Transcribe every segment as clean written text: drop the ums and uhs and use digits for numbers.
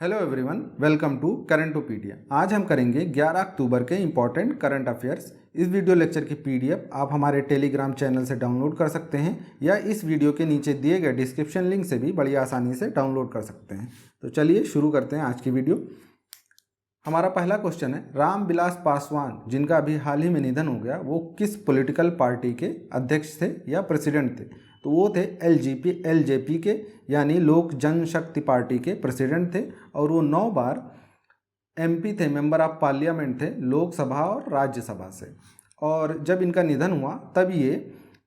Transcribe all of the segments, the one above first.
Hello everyone, welcome to Currentopedia. आज हम करेंगे 11 अक्टूबर के इंपॉर्टेंट करंट अफेयर्स। इस वीडियो लेक्चर की पीडीएफ आप हमारे टेलीग्राम चैनल से डाउनलोड कर सकते हैं या इस वीडियो के नीचे दिए गए डिस्क्रिप्शन लिंक से भी बड़ी आसानी से डाउनलोड कर सकते हैं। तो चलिए शुरू करते हैं आज की वीडियो। हमारा पहला क्वेश्चन है, रामविलास पासवान जिनका अभी हाल ही में निधन हो गया, वो किस पॉलिटिकल पार्टी के अध्यक्ष थे या प्रेसिडेंट थे? तो वो थे एलजेपी के यानी लोक जनशक्ति पार्टी के प्रेसिडेंट थे और वो 9 बार एमपी थे, मेंबर ऑफ पार्लियामेंट थे, लोकसभा और राज्यसभा से। और जब इनका निधन हुआ तब ये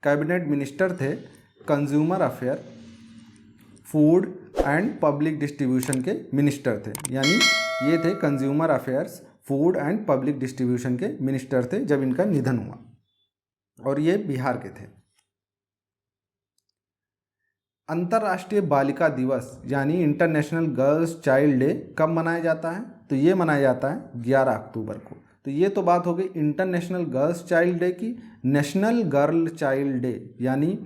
कैबिनेट मिनिस्टर थे, consumer affair, food and public distribution के मिनिस्टर थे। यानी ये थे consumer affairs, food and public distribution के मिनिस्टर थे जब इनका निधन हुआ, और ये बिहार के थे। अंतर्राष्ट्रीय बालिका दिवस यानी इंटरनेशनल गर्ल्स चाइल्ड डे कब मनाया जाता है? तो ये मनाया जाता है 11 अक्टूबर को। तो ये तो बात हो गई इंटरनेशनल गर्ल्स चाइल्ड डे की। नेशनल गर्ल चाइल्ड डे यानी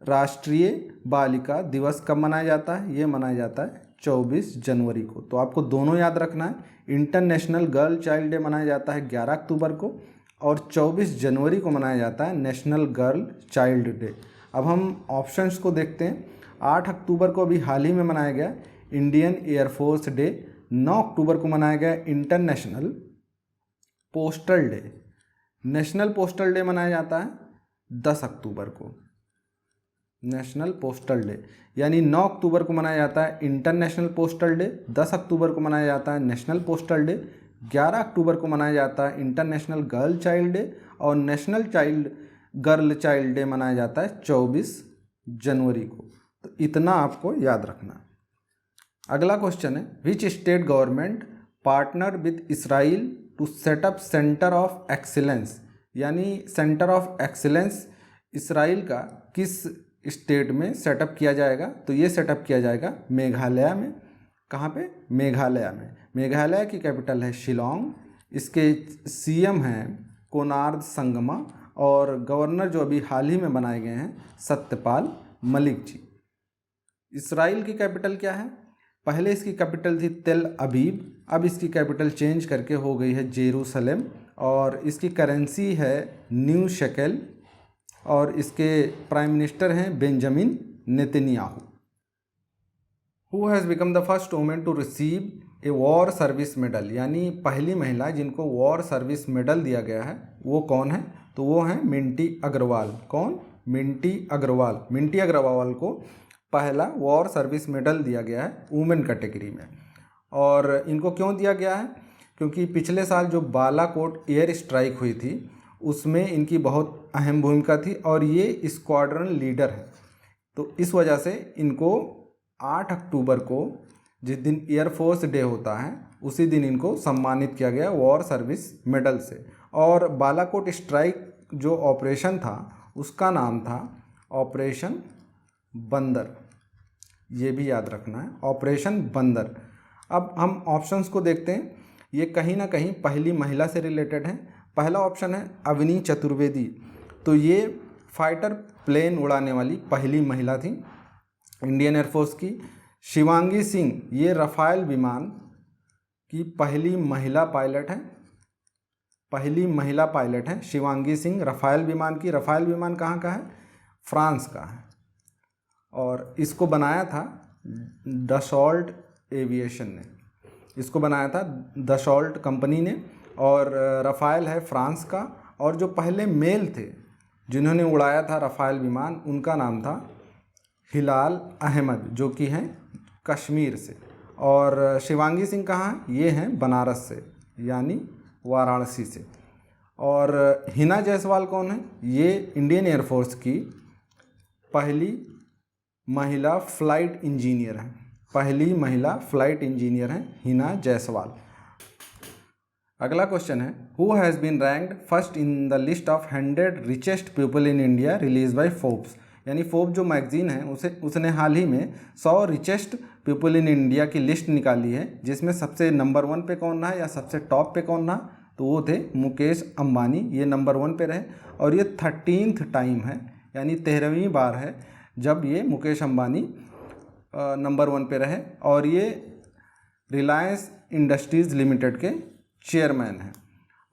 राष्ट्रीय बालिका दिवस कब मनाया जाता है? ये मनाया जाता है 24 जनवरी को। तो आपको दोनों याद रखना है, इंटरनेशनल गर्ल चाइल्ड डे मनाया जाता है 11 अक्टूबर को और 24 जनवरी को मनाया जाता है नेशनल गर्ल चाइल्ड डे। अब हम ऑप्शंस को देखते हैं। 8 अक्टूबर को अभी हाल ही में मनाया गया इंडियन एयरफोर्स डे। 9 अक्टूबर को मनाया गया international postal day. National postal day मनाया जाता है 10 अक्टूबर को, नेशनल पोस्टल डे। यानी 9 अक्टूबर को मनाया जाता है इंटरनेशनल पोस्टल डे, 10 अक्टूबर को मनाया जाता है नेशनल पोस्टल डे, 11 अक्टूबर को मनाया जाता है इंटरनेशनल गर्ल चाइल्ड डे और नेशनल गर्ल चाइल्ड डे मनाया जाता है 24 जनवरी को। तो इतना आपको याद रखना। अगला क्वेश्चन है, which state government partner with Israel to set up centre of excellence? यानी सेंटर ऑफ एक्सीलेंस इसराइल का किस स्टेट में सेटअप किया जाएगा? तो ये सेटअप किया जाएगा मेघालय में। कहाँ पे? मेघालय में। मेघालय की कैपिटल है शिलोंग। इसके सीएम हैं कोनार्ड संगमा और गवर्नर जो अभी हाल ही में बनाए गए हैं सत्यपाल मलिक जी। इसराइल की कैपिटल क्या है? पहले इसकी कैपिटल थी तेल अबीब, अब इसकी कैपिटल चेंज करके हो गई है जेरूसलम और इसकी करेंसी है न्यू शेकेल और इसके प्राइम मिनिस्टर हैं Benjamin Netanyahu. Who has become the first women to receive a war service medal? यानी पहली महिला जिनको वॉर सर्विस मेडल दिया गया है वो कौन है? तो वो हैं मिंटी अग्रवाल। कौन? मिंटी अग्रवाल। मिंटी अग्रवाल को पहला वॉर सर्विस मेडल दिया गया है वुमेन कैटेगरी में। और इनको क्यों दिया गया है? क्योंकि पिछले साल जो बालाकोट एयर स्ट्राइक हुई थी उसमें इनकी बहुत अहम भूमिका थी और ये स्क्वाड्रन लीडर है। तो इस वजह से इनको 8 अक्टूबर को, जिस दिन एयरफोर्स डे होता है, उसी दिन इनको सम्मानित किया गया वॉर सर्विस मेडल से। और बालाकोट स्ट्राइक जो ऑपरेशन था उसका नाम था ऑपरेशन बंदर। ये भी याद रखना है, ऑपरेशन बंदर। अब हम ऑप्शंस को देखते हैं, ये कहीं ना कहीं पहली महिला से रिलेटेड है। पहला ऑप्शन है अवनी चतुर्वेदी। तो ये फाइटर प्लेन उड़ाने वाली पहली महिला थी इंडियन एयरफोर्स की। शिवांगी सिंह, ये रफाल विमान की पहली महिला पायलट हैं, पहली महिला पायलट हैं शिवांगी सिंह रफाल विमान की। रफाल विमान कहाँ का है? फ्रांस का है और इसको बनाया था डसॉल्ट एविएशन ने, इसको बनाया था डसॉल्ट कंपनी ने। और रफाल है फ्रांस का। और जो पहले मेल थे जिन्होंने उड़ाया था रफाल विमान, उनका नाम था हिलाल अहमद, जो कि हैं कश्मीर से। और शिवांगी सिंह कहाँ? ये हैं बनारस से यानी वाराणसी से। और हिना जायसवाल कौन है? ये इंडियन एयरफोर्स की पहली महिला फ्लाइट इंजीनियर हैं, पहली महिला फ्लाइट इंजीनियर हैं हिना जायसवाल। अगला क्वेश्चन है, who has been ranked first in the list of 100 richest people in India release by Forbes? यानी फोर्ब्स जो मैगजीन है उसने हाल ही में 100 रिचेस्ट पीपल इन इंडिया की लिस्ट निकाली है, जिसमें सबसे नंबर 1 पे कौन रहा या सबसे टॉप पे कौन रहा? तो वो थे मुकेश अंबानी। ये नंबर 1 पे रहे और ये 13th टाइम है, यानी 13वीं बार है जब ये मुकेश अंबानी नंबर 1 पे रहे। और ये रिलायंस इंडस्ट्रीज़ लिमिटेड के चेयरमैन हैं।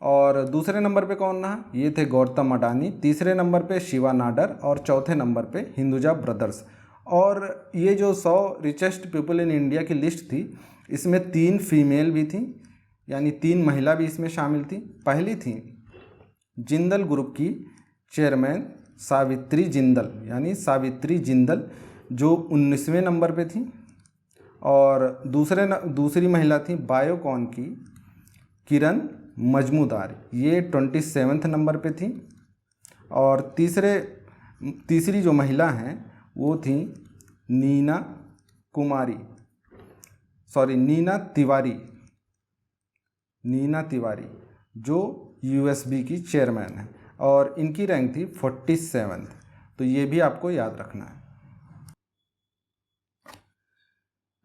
और दूसरे नंबर पे कौन रहा? ये थे गौतम अडानी। तीसरे नंबर पे शिवा नाडर और चौथे नंबर पे हिंदुजा ब्रदर्स। और ये जो 100 रिचेस्ट पीपल इन इंडिया की लिस्ट थी, इसमें 3 फीमेल भी थी, यानी 3 महिला भी इसमें शामिल थी। पहली थी जिंदल ग्रुप की चेयरमैन सावित्री जिंदल, यानी सावित्री जिंदल, जो 19वें नंबर पे थी। और दूसरी महिला थी बायोकॉन की किरण मजमूदार, ये 27वें नंबर पे थी। और तीसरी जो महिला हैं वो थी नीना तिवारी, जो यूएसबी की चेयरमैन है, और इनकी रैंक थी 47। तो ये भी आपको याद रखना है।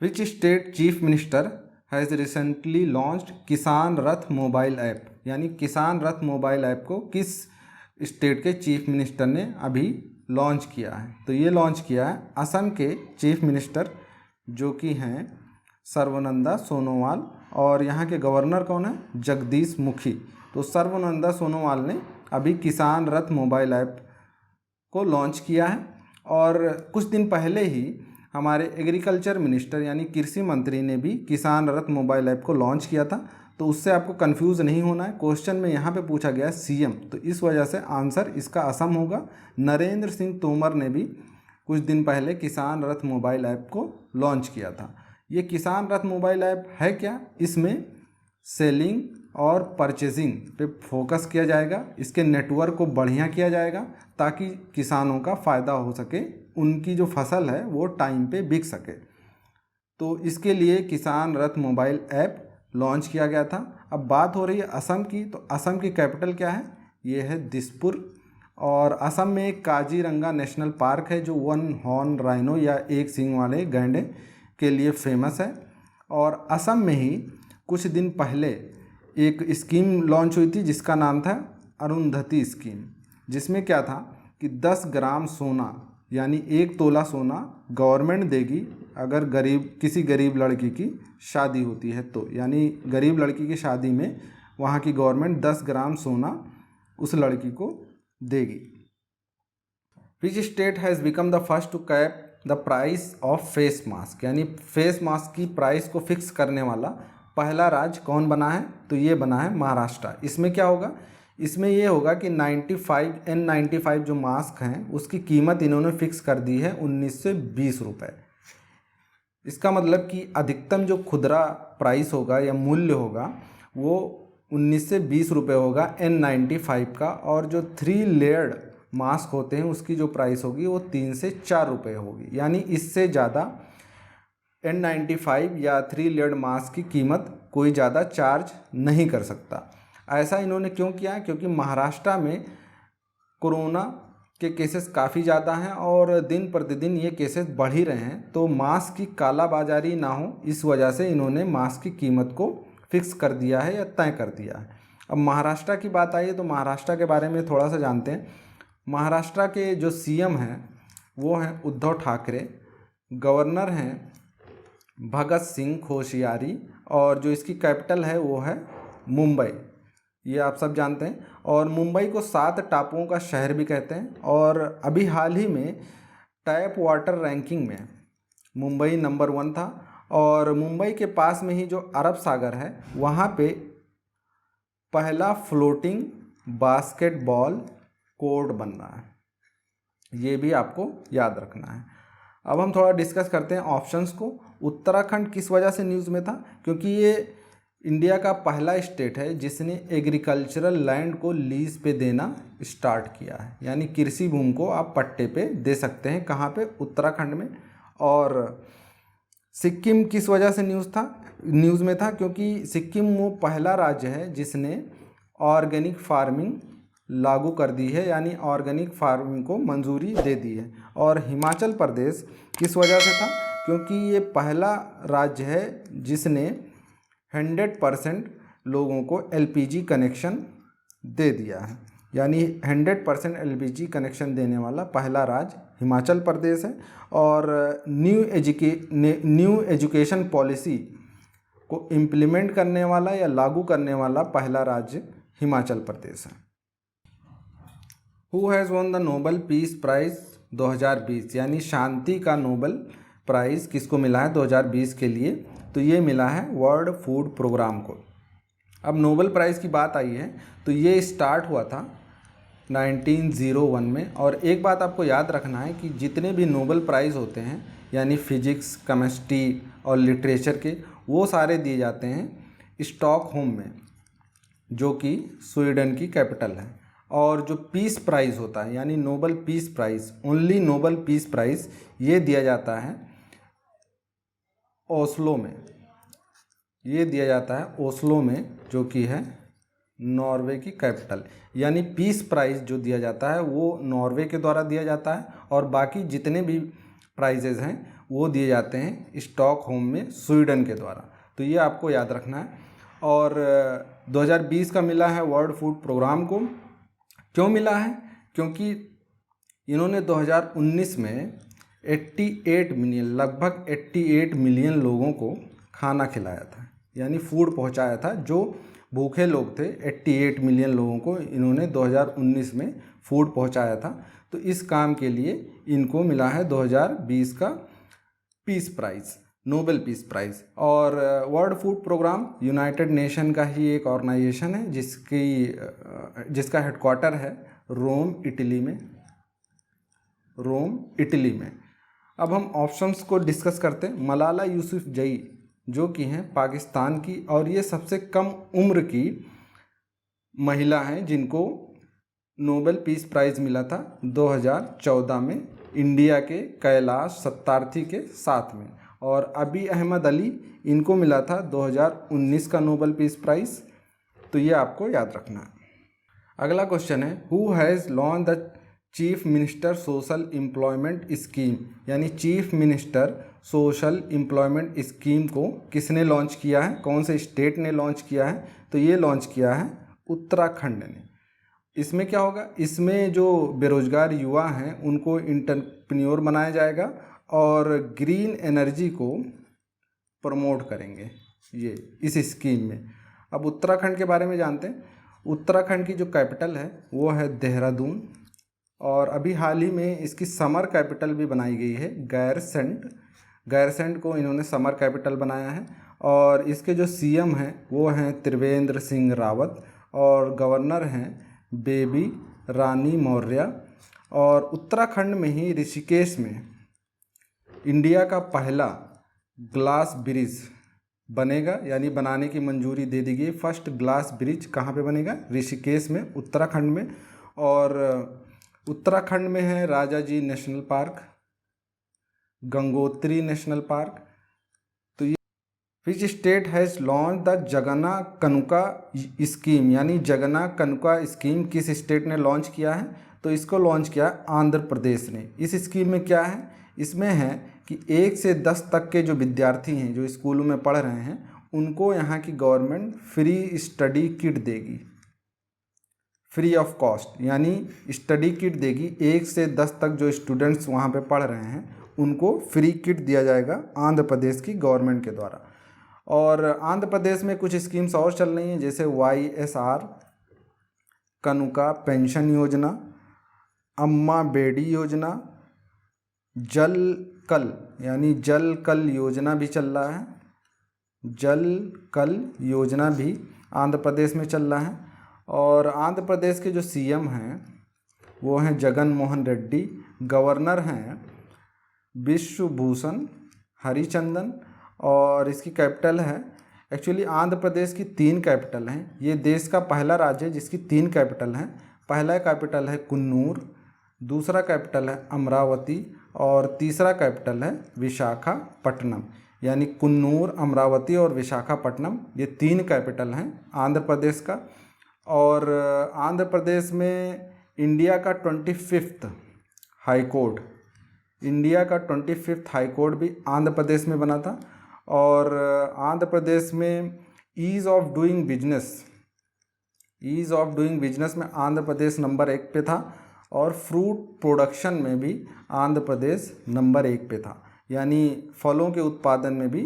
Which state chief minister has recently launched किसान रथ मोबाइल ऐप, यानी किसान रथ मोबाइल ऐप को किस स्टेट के चीफ मिनिस्टर ने अभी लॉन्च किया है? तो ये लॉन्च किया है असम के चीफ मिनिस्टर, जो कि हैं सर्बानंद सोनोवाल, और यहाँ के गवर्नर कौन है? जगदीश मुखी। तो सर्बानंद सोनोवाल ने अभी किसान रथ मोबाइल ऐप को लॉन्च किया है। और कुछ दिन पहले ही हमारे एग्रीकल्चर मिनिस्टर यानी कृषि मंत्री ने भी किसान रथ मोबाइल ऐप को लॉन्च किया था। तो उससे आपको कंफ्यूज नहीं होना है। क्वेश्चन में यहाँ पे पूछा गया है सीएम, तो इस वजह से आंसर इसका असम होगा। नरेंद्र सिंह तोमर ने भी कुछ दिन पहले किसान रथ मोबाइल ऐप को लॉन्च किया था। ये किसान रथ मोबाइल ऐप है क्या? इसमें सेलिंग और परचेजिंग पे फोकस किया जाएगा। इसके नेटवर्क को बढ़िया किया जाएगा ताकि किसानों का फ़ायदा हो सके, उनकी जो फसल है वो टाइम पे बिक सके। तो इसके लिए किसान रथ मोबाइल ऐप लॉन्च किया गया था। अब बात हो रही है असम की, तो असम की कैपिटल क्या है? ये है दिसपुर। और असम में एक काजीरंगा नेशनल पार्क है, जो 1 हॉर्न राइनो या एक सींग वाले गैंडे के लिए फेमस है। और असम में ही कुछ दिन पहले एक स्कीम लॉन्च हुई थी जिसका नाम था अरुंधति स्कीम, जिसमें क्या था कि 10 ग्राम सोना यानी 1 तोला सोना गवर्नमेंट देगी अगर किसी गरीब लड़की की शादी होती है तो, यानी गरीब लड़की की शादी में वहाँ की गवर्नमेंट 10 ग्राम सोना उस लड़की को देगी। Which state has become the first to cap the price of face mask, यानी फेस मास्क की प्राइस को फिक्स करने वाला पहला राज्य कौन बना है? तो ये बना है महाराष्ट्र। इसमें क्या होगा? इसमें ये होगा कि N95 जो मास्क हैं उसकी कीमत इन्होंने फिक्स कर दी है 19 से 20 रुपये। इसका मतलब कि अधिकतम जो खुदरा प्राइस होगा या मूल्य होगा वो 19 से 20 रुपये होगा N95 का, और जो 3 लेयर्ड मास्क होते हैं उसकी जो प्राइस होगी वो 3 से 4 रुपये होगी। यानी इससे ज़्यादा N95 या 3 लेयर्ड मास्क की कीमत कोई ज़्यादा चार्ज नहीं कर सकता। ऐसा इन्होंने क्यों किया? क्योंकि महाराष्ट्र में कोरोना के केसेस काफ़ी ज़्यादा हैं और दिन प्रतिदिन ये केसेस बढ़ ही रहे हैं। तो मास्क की कालाबाजारी ना हो, इस वजह से इन्होंने मास्क की कीमत को फिक्स कर दिया है या तय कर दिया है। अब महाराष्ट्र की बात आई है तो महाराष्ट्र के बारे में थोड़ा सा जानते हैं। महाराष्ट्र के जो सीएम हैं वो हैं उद्धव ठाकरे, गवर्नर हैं भगत सिंह कोश्यारी, और जो इसकी कैपिटल है वो है मुंबई, ये आप सब जानते हैं। और मुंबई को 7 टापुओं का शहर भी कहते हैं। और अभी हाल ही में टैप वाटर रैंकिंग में मुंबई नंबर 1 था। और मुंबई के पास में ही जो अरब सागर है वहाँ पे पहला फ्लोटिंग बास्केटबॉल कोर्ट बन रहा है, ये भी आपको याद रखना है। अब हम थोड़ा डिस्कस करते हैं ऑप्शंस को। उत्तराखंड किस वजह से न्यूज़ में था? क्योंकि ये इंडिया का पहला स्टेट है जिसने एग्रीकल्चरल लैंड को लीज पे देना स्टार्ट किया है, यानी कृषि भूमि को आप पट्टे पे दे सकते हैं। कहाँ पे? उत्तराखंड में। और सिक्किम किस वजह से न्यूज़ में था? क्योंकि सिक्किम वो पहला राज्य है जिसने ऑर्गेनिक फार्मिंग लागू कर दी है, यानी ऑर्गेनिक फार्मिंग को मंजूरी दे दी है। और हिमाचल प्रदेश किस वजह से था? क्योंकि ये पहला राज्य है जिसने 100% लोगों को एलपीजी कनेक्शन दे दिया है, यानी 100% एलपीजी कनेक्शन देने वाला पहला राज्य हिमाचल प्रदेश है। और न्यू एजुकेशन पॉलिसी को इम्प्लीमेंट करने वाला या लागू करने वाला पहला राज्य हिमाचल प्रदेश है। Who has won the Nobel peace price 2020, यानी शांति का नोबेल प्राइज़ किसको मिला है 2020 के लिए? तो ये मिला है वर्ल्ड फूड प्रोग्राम को। अब नोबेल प्राइज़ की बात आई है तो ये स्टार्ट हुआ था 1901 में। और एक बात आपको याद रखना है कि जितने भी नोबेल प्राइज़ होते हैं यानी फिजिक्स, केमिस्ट्री और लिटरेचर के, वो सारे दिए जाते हैं स्टॉकहोम में, जो कि स्वीडन की कैपिटल है। और जो पीस प्राइज़ होता है यानी Nobel peace price, only Nobel peace price, ये दिया जाता है ओस्लो में। ये दिया जाता है ओस्लो में, जो कि है नॉर्वे की कैपिटल। यानी पीस प्राइज़ जो दिया जाता है वो नॉर्वे के द्वारा दिया जाता है, और बाकी जितने भी प्राइजेज़ हैं वो दिए जाते हैं स्टॉकहोम में, स्वीडन के द्वारा। तो ये आपको याद रखना है। और 2020 का मिला है वर्ल्ड फूड प्रोग्राम को। क्यों मिला है? क्योंकि इन्होंने 2019 में 88 मिलियन, लगभग 88 मिलियन लोगों को खाना खिलाया था, यानी फूड पहुंचाया था। जो भूखे लोग थे 88 मिलियन लोगों को इन्होंने 2019 में फूड पहुंचाया था। तो इस काम के लिए इनको मिला है 2020 का peace prize, Nobel peace prize. और world food programme United Nation का ही एक ऑर्गेनाइजेशन है जिसका हेडक्वार्टर है रोम, इटली में। रोम, इटली में। अब हम ऑप्शंस को डिस्कस करते हैं। मलाला यूसुफजई जो कि हैं पाकिस्तान की, और ये सबसे कम उम्र की महिला हैं जिनको नोबेल पीस प्राइज़ मिला था 2014 में, इंडिया के कैलाश सत्यार्थी के साथ में। और अबी अहमद अली, इनको मिला था 2019 का नोबेल पीस प्राइज़। तो ये आपको याद रखना है। अगला क्वेश्चन है, who has launch the chief minister social employment scheme, यानी chief minister social employment scheme को किसने लॉन्च किया है, कौन से स्टेट ने लॉन्च किया है? तो ये लॉन्च किया है उत्तराखंड ने। इसमें क्या होगा? इसमें जो बेरोजगार युवा हैं उनको एंटरप्रेन्योर बनाया जाएगा और ग्रीन एनर्जी को प्रमोट करेंगे ये इस स्कीम में। अब उत्तराखंड के बारे में जानते हैं। उत्तराखंड की जो कैपिटल है वो है देहरादून, और अभी हाल ही में इसकी समर कैपिटल भी बनाई गई है गैरसेंट। गैरसेंट को इन्होंने समर कैपिटल बनाया है। और इसके जो सीएम हैं वो हैं त्रिवेंद्र सिंह रावत, और गवर्नर हैं बेबी रानी मौर्य। और उत्तराखंड में ही ऋषिकेश में इंडिया का पहला ग्लास ब्रिज बनेगा, यानी बनाने की मंजूरी दे दी गई। फर्स्ट ग्लास ब्रिज कहाँ पे बनेगा? ऋषिकेश में, उत्तराखंड में। और उत्तराखंड में है Rajaji national park, Gangotri national park. तो ये which state has launch the Jagana Kanuka scheme, यानी जगना कनुका स्कीम किस स्टेट ने लॉन्च किया है? तो इसको लॉन्च किया आंध्र प्रदेश ने। इस स्कीम में क्या है? इसमें है कि 1 से 10 तक के जो विद्यार्थी हैं जो स्कूलों में पढ़ रहे हैं उनको यहाँ की गवर्नमेंट फ्री स्टडी किट देगी, फ्री ऑफ कॉस्ट, यानी स्टडी किट देगी। 1 से 10 तक जो स्टूडेंट्स वहाँ पे पढ़ रहे हैं उनको फ्री किट दिया जाएगा आंध्र प्रदेश की गवर्नमेंट के द्वारा। और आंध्र प्रदेश में कुछ स्कीम्स और चल रही हैं, जैसे YSR, कनुका पेंशन योजना, अम्मा बेडी योजना, जल कल यानी जल कल योजना भी चल रहा है। जल कल योजना भी आंध्र प्रदेश में चल रहा है। और आंध्र प्रदेश के जो सीएम हैं वो हैं जगन मोहन रेड्डी, गवर्नर हैं विश्वभूषण हरिचंदन, और इसकी कैपिटल है, एक्चुअली आंध्र प्रदेश की 3 कैपिटल हैं। ये देश का पहला राज्य है जिसकी 3 कैपिटल हैं। पहला कैपिटल है कुन्नूर, दूसरा कैपिटल है अमरावती, और तीसरा कैपिटल है विशाखापट्टनम। यानी कुन्नूर, अमरावती और विशाखापट्टनम, ये 3 कैपिटल हैं आंध्र प्रदेश का। और आंध्र प्रदेश में इंडिया का 25वां हाई कोर्ट, इंडिया का 25वां हाई कोर्ट भी आंध्र प्रदेश में बना था। और आंध्र प्रदेश में ईज़ ऑफ डूइंग बिजनेस में आंध्र प्रदेश नंबर 1 पे था। और फ्रूट प्रोडक्शन में भी आंध्र प्रदेश नंबर 1 पे था, यानी फलों के उत्पादन में भी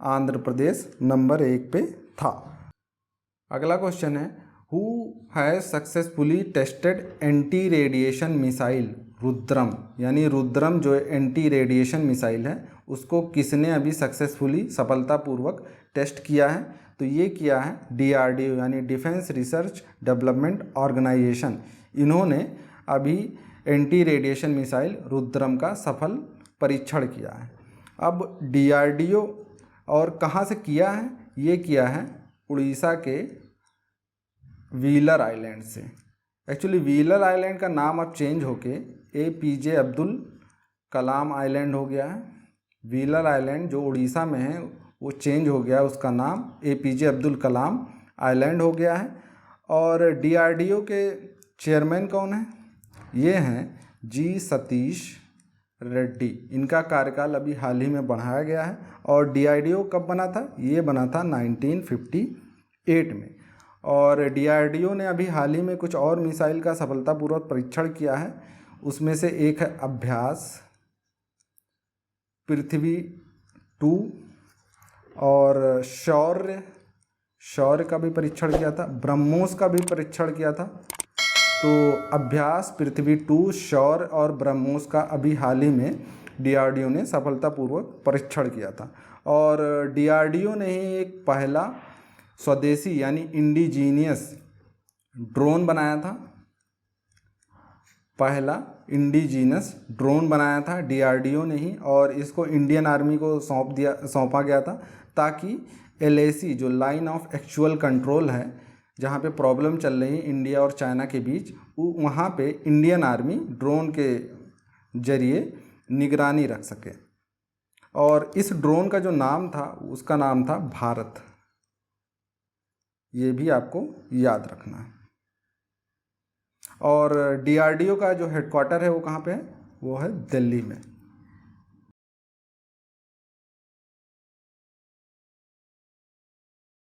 आंध्र प्रदेश नंबर 1 पे था। अगला क्वेश्चन है, who has successfully tested anti radiation missile Rudram, यानी रुद्रम जो एंटी रेडिएशन मिसाइल है उसको किसने अभी सक्सेसफुली सफलतापूर्वक टेस्ट किया है? तो ये किया है DRDO यानी डिफेंस रिसर्च डेवलपमेंट ऑर्गेनाइजेशन। इन्होंने अभी एंटी रेडिएशन मिसाइल रुद्रम का सफल परीक्षण किया है। अब DRDO और कहाँ से किया है? ये किया है उड़ीसा के व्हीलर आइलैंड से। एक्चुअली व्हीलर आइलैंड का नाम अब चेंज होके APJ अब्दुल कलाम आइलैंड हो गया है। व्हीलर आइलैंड जो उड़ीसा में है वो चेंज हो गया, उसका नाम APJ अब्दुल कलाम आइलैंड हो गया है। और DRDO के चेयरमैन कौन है? ये हैं G सतीश रेड्डी। इनका कार्यकाल अभी हाल ही में बढ़ाया गया है। और DRDO कब बना था? ये बना था 1958 में। और DRDO ने अभी हाल ही में कुछ और मिसाइल का सफलतापूर्वक परीक्षण किया है। उसमें से एक है अभ्यास, पृथ्वी 2 और शौर्य का भी परीक्षण किया था, ब्रह्मोस का भी परीक्षण किया था। तो अभ्यास, पृथ्वी 2, शौर्य और ब्रह्मोस का अभी हाल ही में DRDO ने सफलतापूर्वक परीक्षण किया था। और DRDO ने ही एक पहला स्वदेशी यानी इंडिजीनियस ड्रोन बनाया था। पहला इंडिजीनस ड्रोन बनाया था DRDO ने ही, और इसको इंडियन आर्मी को सौंपा गया था ताकि LAC जो लाइन ऑफ एक्चुअल कंट्रोल है, जहाँ पे प्रॉब्लम चल रही है इंडिया और चाइना के बीच, वहाँ पे इंडियन आर्मी ड्रोन के जरिए निगरानी रख सके। और इस ड्रोन का जो नाम था उसका नाम था भारत। ये भी आपको याद रखना है। और DRDO का जो हेडक्वार्टर है वो कहाँ पे है? वो है दिल्ली में।